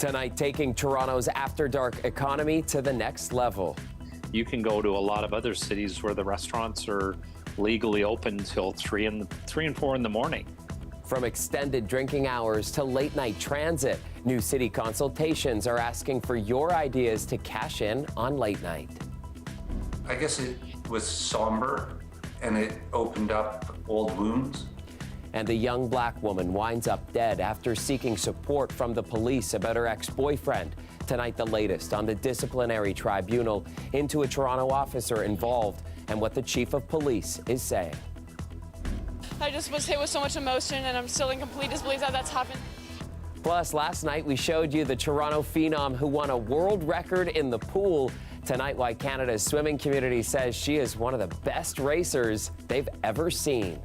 Tonight, taking Toronto's after-dark economy to the next level. You can go to a lot of other cities where the restaurants are legally open until 3 and 4 in the morning. From extended drinking hours to late-night transit, new city consultations are asking for your ideas to cash in on late night. I guess it was somber and it opened up old wounds. And a young black woman winds up dead after seeking support from the police about her ex-boyfriend. Tonight, the latest on the disciplinary tribunal into a Toronto officer involved and what the chief of police is saying. I just was hit with so much emotion, and I'm still in complete disbelief that that's happened. Plus, last night we showed you the Toronto phenom who won a world record in the pool. Tonight, why Canada's swimming community says she is one of the best racers they've ever seen.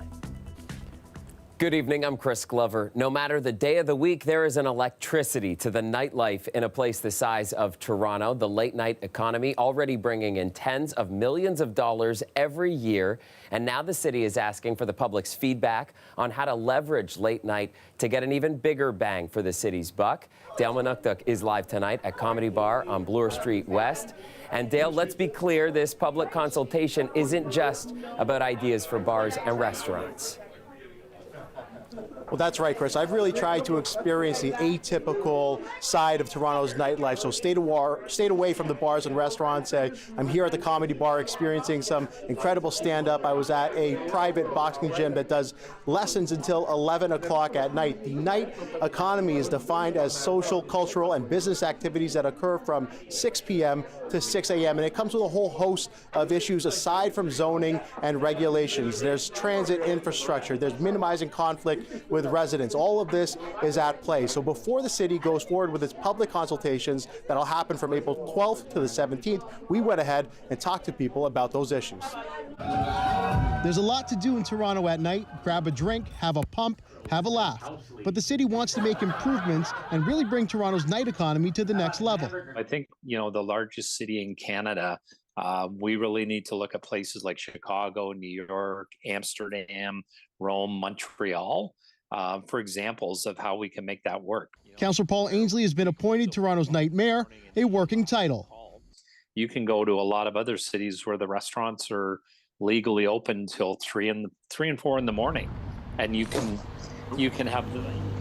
Good evening, I'm Chris Glover. No matter the day of the week, there is an electricity to the nightlife in a place the size of Toronto. The late night economy already bringing in tens of millions of dollars every year. And now the city is asking for the public's feedback on how to leverage late night to get an even bigger bang for the city's buck. Dale Manuktuk is live tonight at Comedy Bar on Bloor Street West. And Dale, let's be clear, this public consultation isn't just about ideas for bars and restaurants. Well, that's right, Chris. I've really tried to experience the atypical side of Toronto's nightlife. So stayed away from the bars and restaurants. I'm here at the Comedy Bar experiencing some incredible stand-up. I was at a private boxing gym that does lessons until 11 o'clock at night. The night economy is defined as social, cultural, and business activities that occur from 6 p.m. to 6 a.m. And it comes with a whole host of issues aside from zoning and regulations. There's transit infrastructure. There's minimizing conflict with residents. All of this is at play. So before the city goes forward with its public consultations that'll happen from April 12th to the 17th, we went ahead and talked to people about those issues. There's a lot to do in Toronto at night. Grab a drink, have a pump, have a laugh. But the city wants to make improvements and really bring Toronto's night economy to the next level. I think, the largest city in Canada, we really need to look at places like Chicago, New York, Amsterdam, Rome, Montreal, for examples of how we can make that work. Councillor Paul Ainsley has been appointed Toronto's night mayor, a working title. You can go to a lot of other cities where the restaurants are legally open until 3 and 4 in the morning, and you can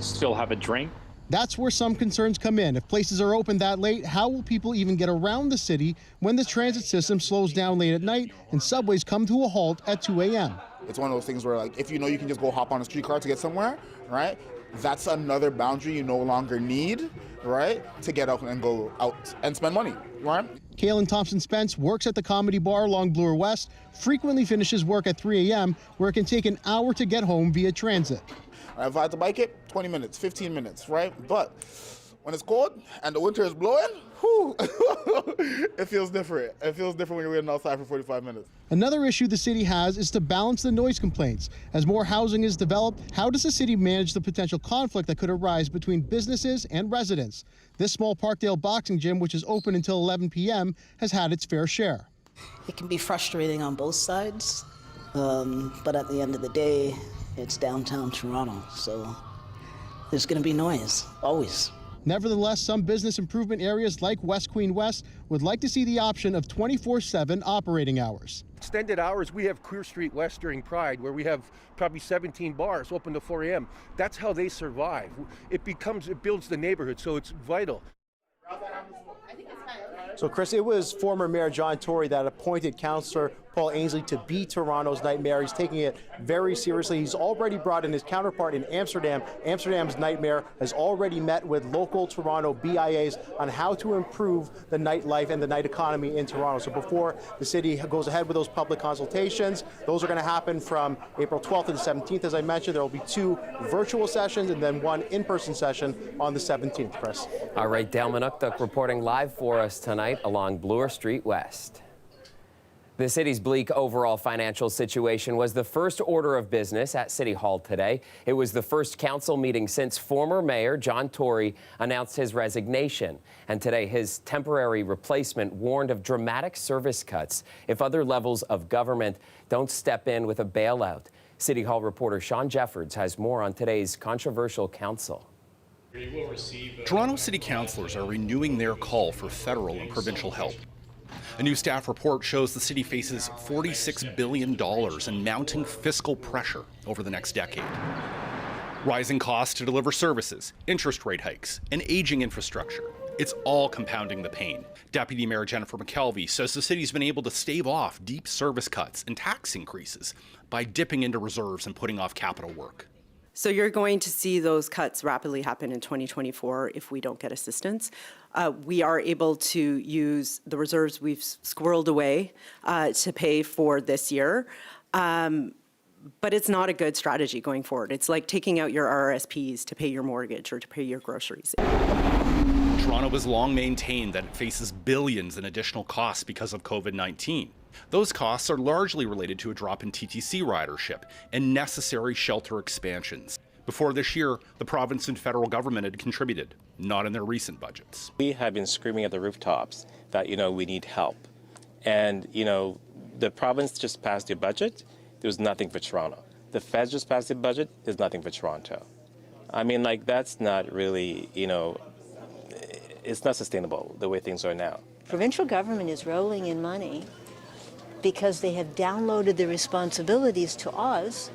still have a drink. That's where some concerns come in. If places are open that late, how will people even get around the city when the transit system slows down late at night and subways come to a halt at 2 a.m.? It's one of those things where, like, if you know you can just go hop on a streetcar to get somewhere, right? That's another boundary you no longer need, right? To get out and go out and spend money, right? Kaylin Thompson-Spence works at the Comedy Bar along Bloor West, frequently finishes work at 3 a.m., where it can take an hour to get home via transit. If I had to bike it, 20 minutes, 15 minutes, right? But when it's cold and the winter is blowing, whew, it feels different. It feels different when you're waiting outside for 45 minutes. Another issue the city has is to balance the noise complaints. As more housing is developed, how does the city manage the potential conflict that could arise between businesses and residents? This small Parkdale boxing gym, which is open until 11 p.m., has had its fair share. It can be frustrating on both sides, but at the end of the day, it's downtown Toronto, so there's going to be noise, always. Nevertheless, some business improvement areas like West Queen West would like to see the option of 24/7 operating hours. Extended hours, we have Queer Street West during Pride, where we have probably 17 bars open to 4 a.m. That's how they survive. It builds the neighborhood, so it's vital. So, Chris, it was former Mayor John Tory that appointed Councillor Paul Ainsley to be Toronto's night mayor. He's taking it very seriously. He's already brought in his counterpart in Amsterdam. Amsterdam's night mayor has already met with local Toronto BIAs on how to improve the nightlife and the night economy in Toronto. So before the city goes ahead with those public consultations, those are going to happen from April 12th to the 17th. As I mentioned, there will be 2 virtual sessions and then 1 in-person session on the 17th, Chris. All right, Dale Manuktuk reporting live for us tonight along Bloor Street West. The city's bleak overall financial situation was the first order of business at City Hall today. It was the first council meeting since former Mayor John Tory announced his resignation. And today, his temporary replacement warned of dramatic service cuts if other levels of government don't step in with a bailout. City Hall reporter Sean Jeffords has more on today's controversial council. Toronto City Councillors are renewing their call for federal and provincial help. A new staff report shows the city faces $46 billion in mounting fiscal pressure over the next decade. Rising costs to deliver services, interest rate hikes, and aging infrastructure. It's all compounding the pain. Deputy Mayor Jennifer McKelvey says the city's been able to stave off deep service cuts and tax increases by dipping into reserves and putting off capital work. So you're going to see those cuts rapidly happen in 2024 if we don't get assistance. We are able to use the reserves we've squirreled away to pay for this year. But it's not a good strategy going forward. It's like taking out your RRSPs to pay your mortgage or to pay your groceries. Toronto has long maintained that it faces billions in additional costs because of COVID-19. Those costs are largely related to a drop in TTC ridership and necessary shelter expansions. Before this year, the province and federal government had contributed, not in their recent budgets. We have been screaming at the rooftops that, we need help. And, the province just passed a budget. There was nothing for Toronto. The feds just passed a budget. There's nothing for Toronto. I mean, that's not really, it's not sustainable the way things are now. Provincial government is rolling in money because they have downloaded the responsibilities to us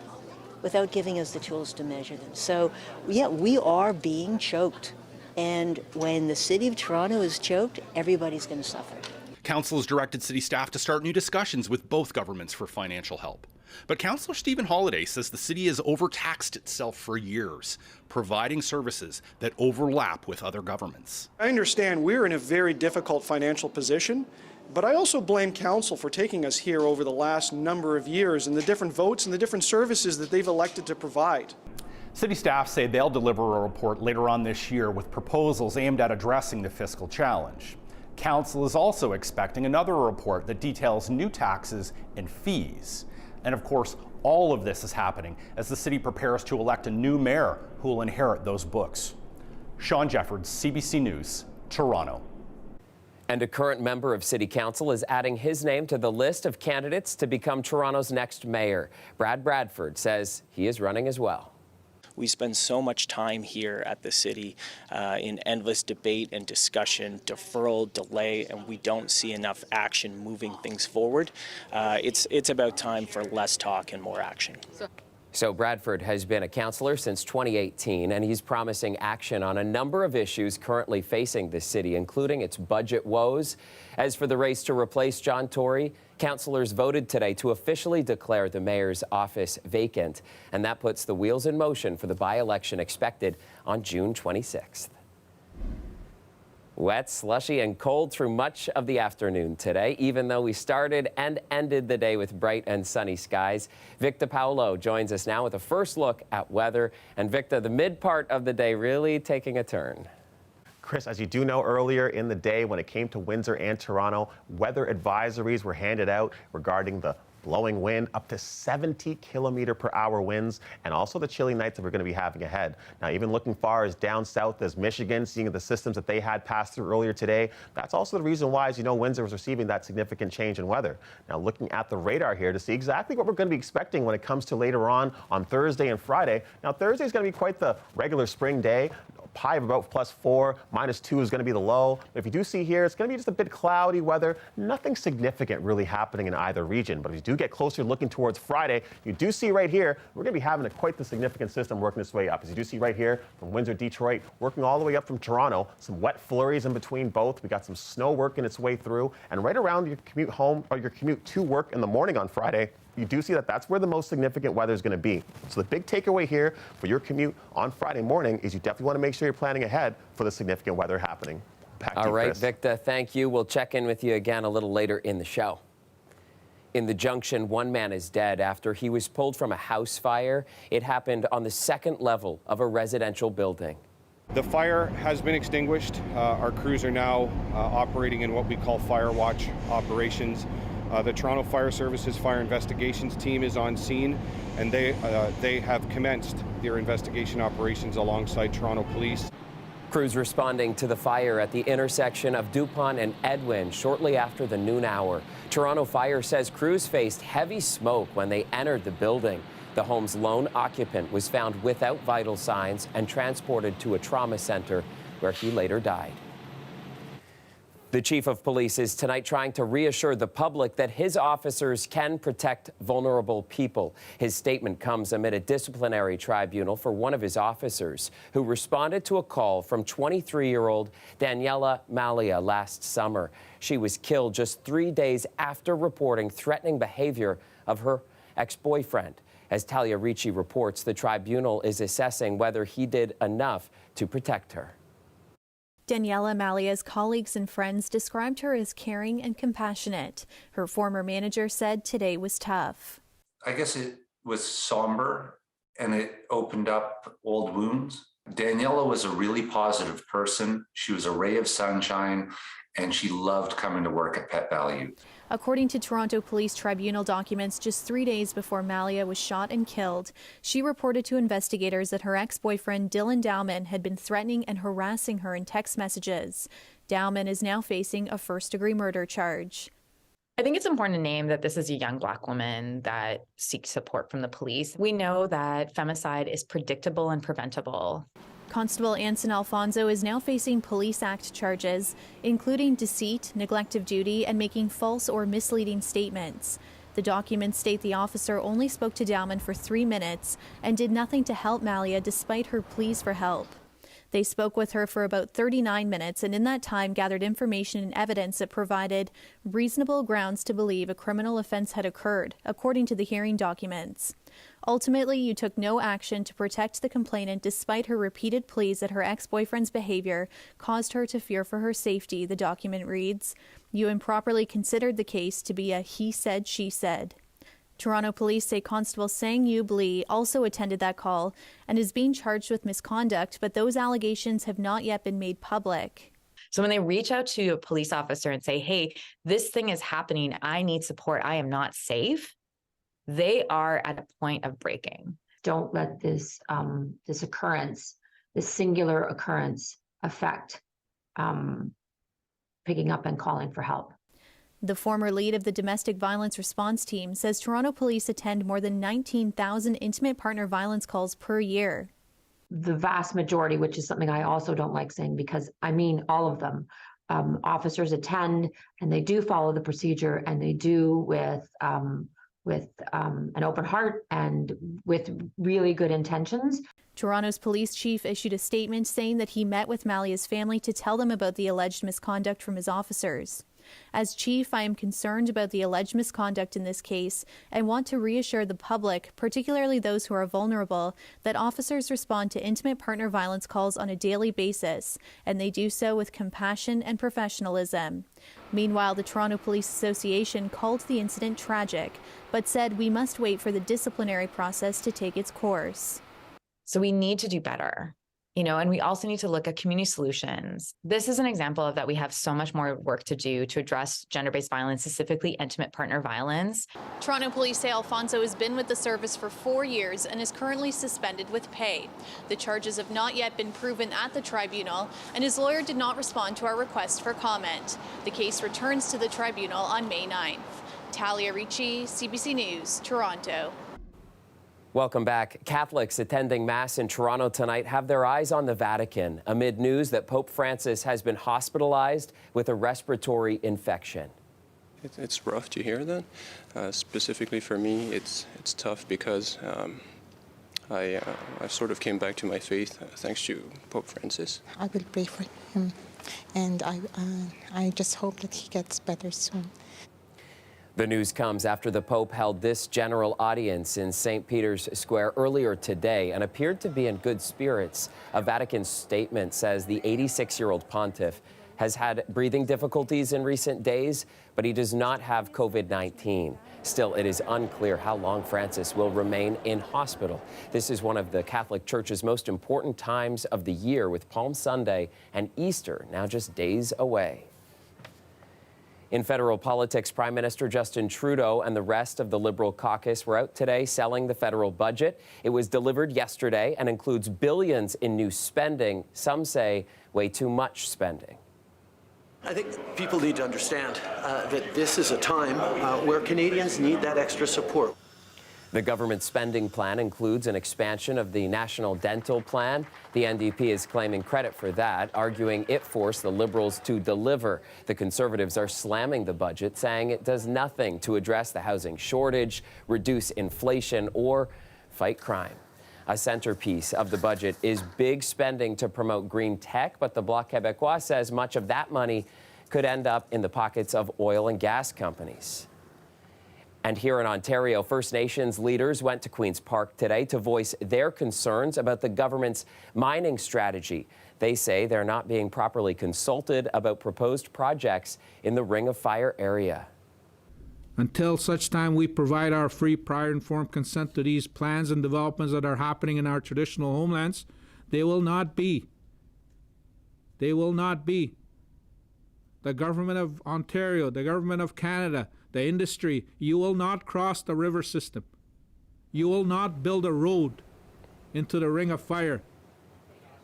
without giving us the tools to measure them. So, yeah, we are being choked. And when the City of Toronto is choked, everybody's going to suffer. Council has directed city staff to start new discussions with both governments for financial help. But Councillor Stephen Holliday says the city has overtaxed itself for years, providing services that overlap with other governments. I understand we're in a very difficult financial position, but I also blame Council for taking us here over the last number of years and the different votes and the different services that they've elected to provide. City staff say they'll deliver a report later on this year with proposals aimed at addressing the fiscal challenge. Council is also expecting another report that details new taxes and fees. And of course, all of this is happening as the city prepares to elect a new mayor who will inherit those books. Sean Jeffords, CBC News, Toronto. And a current member of City Council is adding his name to the list of candidates to become Toronto's next mayor. Brad Bradford says he is running as well. We spend so much time here at the city in endless debate and discussion, deferral, delay, and we don't see enough action moving things forward. It's about time for less talk and more action. So Bradford has been a councillor since 2018, and he's promising action on a number of issues currently facing the city, including its budget woes. As for the race to replace John Tory, councillors voted today to officially declare the mayor's office vacant, and that puts the wheels in motion for the by-election expected on June 26th. Wet, slushy, and cold through much of the afternoon today, even though we started and ended the day with bright and sunny skies. Victor Paolo joins us now with a first look at weather. And Victor, the mid part of the day really taking a turn. Chris, as you do know, earlier in the day when it came to Windsor and Toronto, weather advisories were handed out regarding the blowing wind, up to 70-kilometer-per-hour winds, and also the chilly nights that we're going to be having ahead. Now, even looking far as down south as Michigan, seeing the systems that they had passed through earlier today, that's also the reason why, as you know, Windsor was receiving that significant change in weather. Now, looking at the radar here to see exactly what we're going to be expecting when it comes to later on Thursday and Friday. Now, Thursday is going to be quite the regular spring day. High of about +4, -2 is going to be the low. But if you do see here, it's going to be just a bit cloudy weather. Nothing significant really happening in either region. But if you do get closer looking towards Friday, you do see right here, we're going to be having quite the significant system working its way up. As you do see right here from Windsor, Detroit, working all the way up from Toronto, some wet flurries in between both. We got some snow working its way through. And right around your commute home or your commute to work in the morning on Friday, you do see that that's where the most significant weather is going to be. So the big takeaway here for your commute on Friday morning is you definitely want to make sure you're planning ahead for the significant weather happening. Back to you, all right, Chris. Victor, thank you. We'll check in with you again a little later in the show. In the Junction, one man is dead after he was pulled from a house fire. It happened on the second level of a residential building. The fire has been extinguished. Our crews are now operating in what we call fire watch operations. The Toronto Fire Services Fire Investigations team is on scene, and they have commenced their investigation operations alongside Toronto Police. Crews responding to the fire at the intersection of Dupont and Edwin shortly after the noon hour. Toronto Fire says crews faced heavy smoke when they entered the building. The home's lone occupant was found without vital signs and transported to a trauma center where he later died. The chief of police is tonight trying to reassure the public that his officers can protect vulnerable people. His statement comes amid a disciplinary tribunal for one of his officers who responded to a call from 23-year-old Daniela Malia last summer. She was killed just 3 days after reporting threatening behavior of her ex-boyfriend. As Talia Ricci reports, the tribunal is assessing whether he did enough to protect her. Daniela Malia's colleagues and friends described her as caring and compassionate. Her former manager said today was tough. I guess it was somber and it opened up old wounds. Daniela was a really positive person. She was a ray of sunshine and she loved coming to work at Pet Value. According to Toronto Police Tribunal documents, just 3 days before Malia was shot and killed, she reported to investigators that her ex-boyfriend Dylan Dowman had been threatening and harassing her in text messages. Dowman is now facing a first-degree murder charge. I think it's important to name that this is a young Black woman that seeks support from the police. We know that femicide is predictable and preventable. Constable Anson Alfonso is now facing Police Act charges, including deceit, neglect of duty, and making false or misleading statements. The documents state the officer only spoke to Dowman for 3 minutes and did nothing to help Malia despite her pleas for help. They spoke with her for about 39 minutes and in that time gathered information and evidence that provided reasonable grounds to believe a criminal offense had occurred, according to the hearing documents. Ultimately, you took no action to protect the complainant despite her repeated pleas that her ex-boyfriend's behavior caused her to fear for her safety, the document reads. You improperly considered the case to be a he said, she said. Toronto police say Constable Sang-Yu Blee also attended that call and is being charged with misconduct, but those allegations have not yet been made public. So when they reach out to a police officer and say, hey, this thing is happening, I need support, I am not safe, they are at a point of breaking. Don't let this occurrence, this singular occurrence, affect picking up and calling for help. The former lead of the domestic violence response team says Toronto police attend more than 19,000 intimate partner violence calls per year. The vast majority, which is something I also don't like saying because I mean all of them, officers attend and they do follow the procedure and they do with an open heart and with really good intentions. Toronto's police chief issued a statement saying that he met with Malia's family to tell them about the alleged misconduct from his officers. As chief, I am concerned about the alleged misconduct in this case and want to reassure the public, particularly those who are vulnerable, that officers respond to intimate partner violence calls on a daily basis, and they do so with compassion and professionalism. Meanwhile, the Toronto Police Association called the incident tragic, but said we must wait for the disciplinary process to take its course. So we need to do better. And we also need to look at community solutions. This is an example of that we have so much more work to do to address gender-based violence, specifically intimate partner violence. Toronto police say Alfonso has been with the service for 4 years and is currently suspended with pay. The charges have not yet been proven at the tribunal, and his lawyer did not respond to our request for comment. The case returns to the tribunal on May 9th. Talia Ricci, CBC News, Toronto. Welcome back. Catholics attending Mass in Toronto tonight have their eyes on the Vatican amid news that Pope Francis has been hospitalized with a respiratory infection. It's rough to hear that. Specifically for me, it's tough because I sort of came back to my faith thanks to Pope Francis. I will pray for him, and I just hope that he gets better soon. The news comes after the Pope held this general audience in St. Peter's Square earlier today and appeared to be in good spirits. A Vatican statement says the 86-year-old pontiff has had breathing difficulties in recent days, but he does not have COVID-19. Still, it is unclear how long Francis will remain in hospital. This is one of the Catholic Church's most important times of the year, with Palm Sunday and Easter now just days away. In federal politics, Prime Minister Justin Trudeau and the rest of the Liberal caucus were out today selling the federal budget. It was delivered yesterday and includes billions in new spending. Some say way too much spending. I think people need to understand that this is a time where Canadians need that extra support. The government spending plan includes an expansion of the National Dental Plan. The NDP is claiming credit for that, arguing it forced the Liberals to deliver. The Conservatives are slamming the budget, saying it does nothing to address the housing shortage, reduce inflation, or fight crime. A centerpiece of the budget is big spending to promote green tech, but the Bloc Québécois says much of that money could end up in the pockets of oil and gas companies. And here in Ontario, First Nations leaders went to Queen's Park today to voice their concerns about the government's mining strategy. They say they're not being properly consulted about proposed projects in the Ring of Fire area. Until such time we provide our free, prior informed consent to these plans and developments that are happening in our traditional homelands, they will not be. They will not be. The government of Ontario, the government of Canada, the industry, you will not cross the river system. You will not build a road into the Ring of Fire.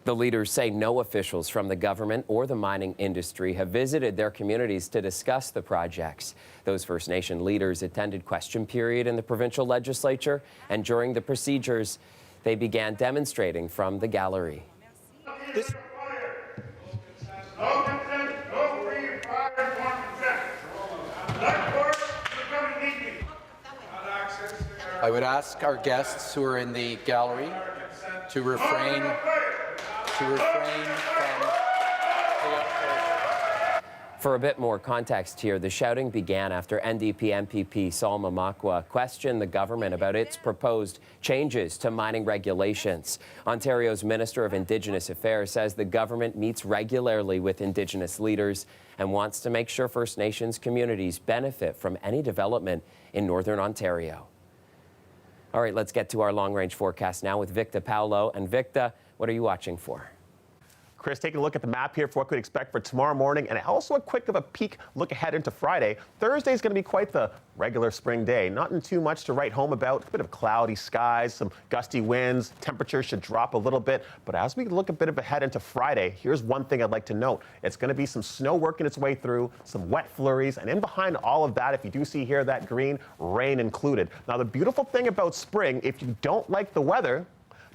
The leaders say no officials from the government or the mining industry have visited their communities to discuss the projects. Those First Nation leaders attended question period in the provincial legislature, and during the procedures, they began demonstrating from the gallery. I would ask our guests who are in the gallery to refrain from... For a bit more context here, the shouting began after NDP MPP Salma Makwa questioned the government about its proposed changes to mining regulations. Ontario's Minister of Indigenous Affairs says the government meets regularly with Indigenous leaders and wants to make sure First Nations communities benefit from any development in Northern Ontario. All right, let's get to our long-range forecast now with Victa Paulo. And Victa, what are you watching for? Chris, taking a look at the map here for what we expect for tomorrow morning, and also a quick of a peek look ahead into Friday. Thursday is going to be quite the regular spring day. Nothing too much to write home about. A bit of cloudy skies, some gusty winds. Temperatures should drop a little bit. But as we look a bit of ahead into Friday, here's one thing I'd like to note. It's going to be some snow working its way through, some wet flurries, and in behind all of that, if you do see here that green, rain included. Now, the beautiful thing about spring, if you don't like the weather,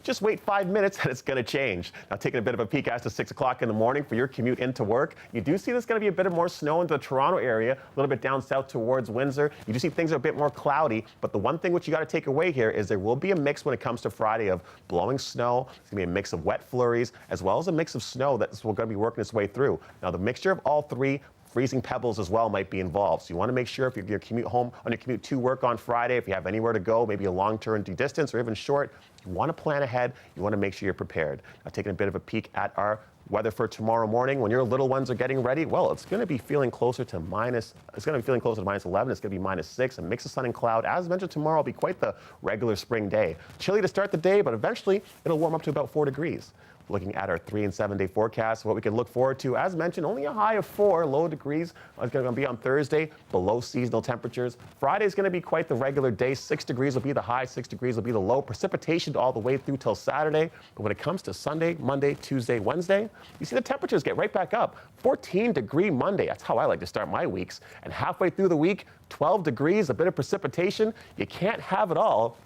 just wait 5 minutes and it's going to change. Now, taking a bit of a peek as to 6 o'clock in the morning for your commute into work, you do see there's going to be a bit of more snow into the Toronto area, a little bit down south towards Windsor. You do see things are a bit more cloudy, but the one thing which you got to take away here is there will be a mix when it comes to Friday of blowing snow. It's going to be a mix of wet flurries as well as a mix of snow that's going to be working its way through. Now, the mixture of all three, freezing pebbles as well might be involved. So you want to make sure if your commute home, on your commute to work on Friday, if you have anywhere to go, maybe a long-term distance or even short, you want to plan ahead. You want to make sure you're prepared. Now, taking a bit of a peek at our weather for tomorrow morning, when your little ones are getting ready, well, it's going to be feeling closer to -11. It's going to be -6, a mix of sun and cloud. As mentioned, tomorrow will be quite the regular spring day. Chilly to start the day, but eventually it'll warm up to about 4 degrees. Looking at our 3- and 7-day forecast, what we can look forward to, as mentioned, only a high of 4 low degrees. It's going to be on Thursday, below seasonal temperatures. Friday is going to be quite the regular day. 6 degrees will be the high, 6 degrees will be the low. Precipitation all the way through till Saturday. But when it comes to Sunday, Monday, Tuesday, Wednesday, you see the temperatures get right back up. 14-degree Monday. That's how I like to start my weeks. And halfway through the week, 12 degrees, a bit of precipitation. You can't have it all.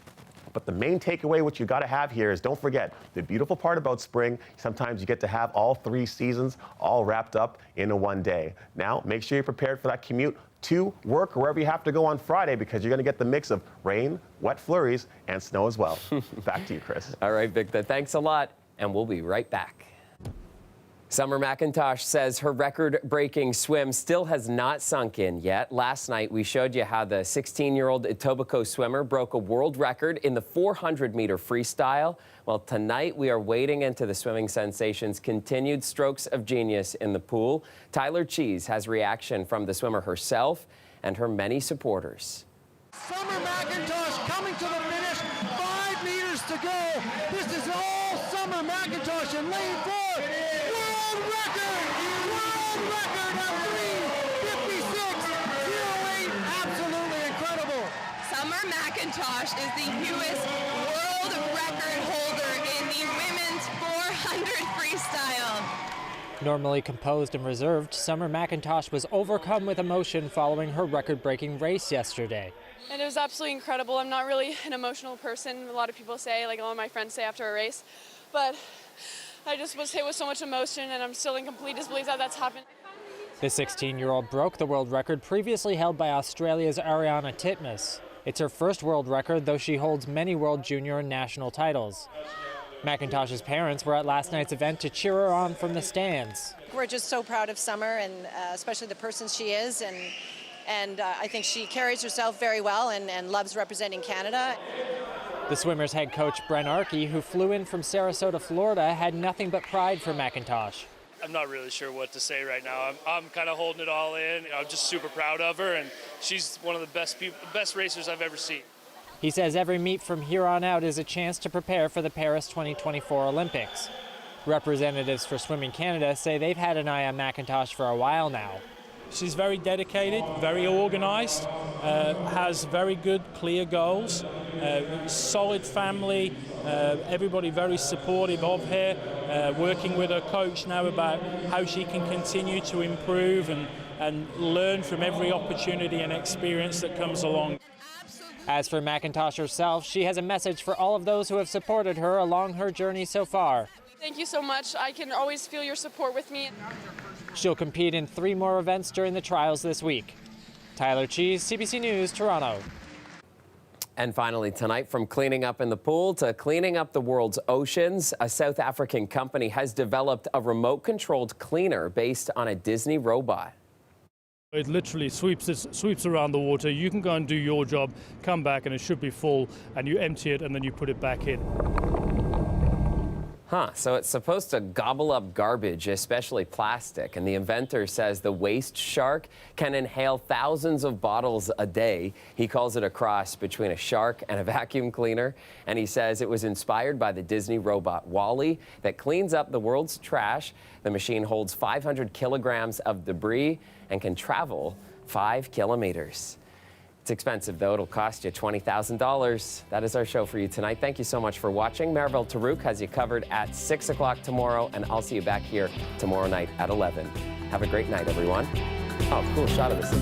But the main takeaway, what you got to have here is don't forget the beautiful part about spring. Sometimes you get to have all 3 seasons all wrapped up in one day. Now, make sure you're prepared for that commute to work or wherever you have to go on Friday, because you're going to get the mix of rain, wet flurries, and snow as well. Back to you, Chris. All right, Victor, thanks a lot, and we'll be right back. Summer McIntosh says her record-breaking swim still has not sunk in yet. Last night, we showed you how the 16-year-old Etobicoke swimmer broke a world record in the 400-meter freestyle. Well, tonight, we are wading into the swimming sensation's continued strokes of genius in the pool. Tyler Cheese has reaction from the swimmer herself and her many supporters. Summer McIntosh coming to the finish, 5 meters to go. This is all Summer McIntosh in lane 4. World record of 3:56. McIntosh is the newest world record holder in the women's 400 freestyle. Normally composed and reserved, Summer McIntosh was overcome with emotion following her record-breaking race yesterday. And it was absolutely incredible. I'm not really an emotional person. A lot of people say, like all of my friends say after a race, but I just was hit with so much emotion, and I'm still in complete disbelief that that's happened. The 16-year-old broke the world record previously held by Australia's Ariana Titmus. It's her first world record, though she holds many world junior and national titles. McIntosh's parents were at last night's event to cheer her on from the stands. We're just so proud of Summer, and especially the person she is, and I think she carries herself very well and loves representing Canada. The swimmer's head coach, Brent Arkey, who flew in from Sarasota, Florida, had nothing but pride for McIntosh. I'm not really sure what to say right now. I'm kind of holding it all in. I'm just super proud of her, and she's one of the best racers I've ever seen. He says every meet from here on out is a chance to prepare for the Paris 2024 Olympics. Representatives for Swimming Canada say they've had an eye on McIntosh for a while now. She's very dedicated, very organised, has very good, clear goals, solid family, everybody very supportive of her, working with her coach now about how she can continue to improve and learn from every opportunity and experience that comes along. As for McIntosh herself, she has a message for all of those who have supported her along her journey so far. Thank you so much. I can always feel your support with me. She'll compete in 3 more events during the trials this week. Tyler Cheese, CBC News, Toronto. And finally tonight, from cleaning up in the pool to cleaning up the world's oceans, a South African company has developed a remote-controlled cleaner based on a Disney robot. It literally sweeps around the water. You can go and do your job, come back, and it should be full, and you empty it, and then you put it back in. So it's supposed to gobble up garbage, especially plastic, and the inventor says the waste shark can inhale thousands of bottles a day. He calls it a cross between a shark and a vacuum cleaner, and he says it was inspired by the Disney robot Wall-E that cleans up the world's trash. The machine holds 500 kilograms of debris and can travel 5 kilometers. It's expensive, though. It'll cost you $20,000. That is our show for you tonight. Thank you so much for watching. Maribel Tarouk has you covered at 6 o'clock tomorrow, and I'll see you back here tomorrow night at 11. Have a great night, everyone. Oh, cool shot of this.